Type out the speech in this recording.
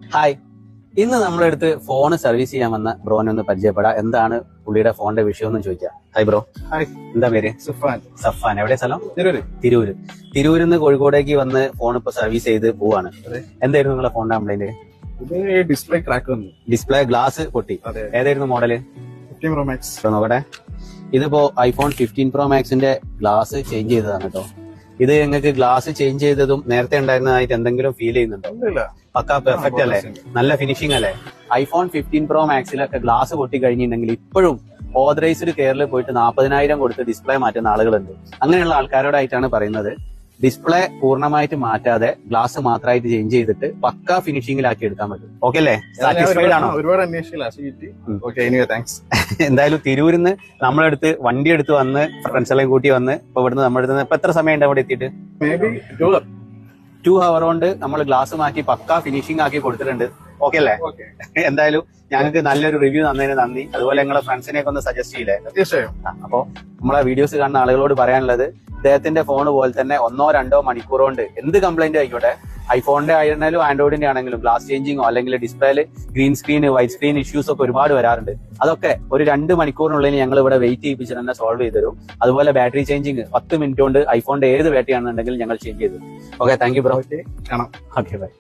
Hi, ഇന്ന് നമ്മുടെ അടുത്ത് ഫോൺ സർവീസ് ചെയ്യാൻ വന്ന ബ്രോനെ ഒന്ന് പരിചയപ്പെടാം. എന്താണ് പുള്ളിയുടെ ഫോണിന്റെ വിഷയം എന്ന് ചോദിക്കാം. Hi bro. ഹായ്, എന്താ പേര്? സുഫാൻ. സഫാൻ. എവിടെ സ്ഥലം? തിരൂര്. തിരൂരിൽ നിന്ന് കോഴിക്കോടേക്ക് വന്ന് ഫോൺ ഇപ്പൊ സർവീസ് ചെയ്ത് പോവാണ്. അതെ. എന്തായിരുന്നു നിങ്ങളുടെ ഫോണിന്റെ കംപ്ലൈന്റ്? ഇത് ഡിസ്പ്ലേ ക്രാക്ക് വന്നു. ഡിസ്പ്ലേ ഗ്ലാസ് പൊട്ടി. അതെ. ഏതായിരുന്നു മോഡല്? 15 Pro Max. ഇപ്പൊ നോക്കട്ടെ. ഇതിപ്പോ ഐഫോൺ 15 Pro Maxന്റെ ഗ്ലാസ് ചേഞ്ച് ചെയ്തതാണ് കേട്ടോ. ഇത് നിങ്ങൾക്ക് ഗ്ലാസ് ചേഞ്ച് ചെയ്തതും നേരത്തെ ഉണ്ടായിരുന്നതായിട്ട് എന്തെങ്കിലും ഫീൽ ചെയ്യുന്നുണ്ടോ? ഇല്ല. പക്കാ പെർഫെക്റ്റ് അല്ലേ? നല്ല ഫിനിഷിംഗ് അല്ലേ? ഐഫോൺ 15 Pro Maxലൊക്കെ ഗ്ലാസ് പൊട്ടി കഴിഞ്ഞിട്ടുണ്ടെങ്കിൽ ഇപ്പോഴും ഓതറൈസ്ഡ് കെയറിൽ പോയിട്ട് 40,000 കൊടുത്ത് ഡിസ്പ്ലേ മാറ്റുന്ന ആളുകളുണ്ട്. അങ്ങനെയുള്ള ആൾക്കാരോടായിട്ടാണ് പറയുന്നത്, ഡിസ്പ്ലേ പൂർണ്ണമായിട്ട് മാറ്റാതെ ഗ്ലാസ് മാത്രമായിട്ട് ചേഞ്ച് ചെയ്തിട്ട് പക്കാ ഫിനിഷിംഗിലാക്കി എടുക്കാൻ പറ്റും. ഓക്കെ അല്ലേ? സാറ്റിസ്ഫൈഡ് ആണോ? ഒരുപാട് അന്വേഷിച്ചില്ല. Okay, anyway thanks. എന്തായാലും തിരൂരിന്ന് നമ്മളെടുത്ത് വണ്ടി എടുത്ത് വന്ന് ഫ്രണ്ട്സെല്ലാം കൂട്ടി വന്ന് ഇപ്പൊ ഇവിടുന്ന് നമ്മുടെ അടുത്ത് ഇപ്പൊ എത്ര സമയം ഉണ്ട് അവിടെ എത്തിയിട്ട്? മേ ബി 2 hour കൊണ്ട് നമ്മൾ ഗ്ലാസ് മാറ്റി പക്കാ ഫിനിഷിംഗ് ആക്കി കൊടുത്തിട്ടുണ്ട്. ഓക്കെ അല്ലേ? എന്തായാലും ഞങ്ങൾക്ക് നല്ലൊരു റിവ്യൂ തന്നതിന് നന്ദി. അതുപോലെ നിങ്ങളെ ഫ്രണ്ട്സിനെയൊക്കെ ഒന്ന് സജസ്റ്റ് ചെയ്യില്ലേ? തീർച്ചയായും. അപ്പോ നമ്മളെ വീഡിയോസ് കാണുന്ന ആളുകളോട് പറയാനുള്ളത്, ഇദ്ദേഹത്തിന്റെ ഫോൺ പോലെ തന്നെ 1-2 മണിക്കൂർ കൊണ്ട് എന്ത് കംപ്ലൈന്റ് ആയിക്കോട്ടെ, ഐഫോണിന്റെ ആയിരുന്നാലും ആൻഡ്രോയിഡിന്റെ ആണെങ്കിലും ഗ്ലാസ് ചേഞ്ചിങ്ങോ അല്ലെങ്കിൽ ഡിസ്പ്ലേയിൽ green screen white screen issues ഒക്കെ ഒരുപാട് വരാറുണ്ട്. അതൊക്കെ ഒരു 2 മണിക്കൂറിനുള്ളിൽ ഞങ്ങൾ ഇവിടെ വെയിറ്റ് ചെയ്യിപ്പിച്ചിട്ട് തന്നെ സോൾവ് ചെയ്ത് തരും. അതുപോലെ ബാറ്ററി ചേഞ്ചിങ് 10 മിനിറ്റ് കൊണ്ട് ഐഫോണിന്റെ ഏത് ബാറ്ററി ആണെന്നുണ്ടെങ്കിലും ഞങ്ങൾ ചേഞ്ച് ചെയ്തു. Okay, thank you bro. കാണാം. Okay, by.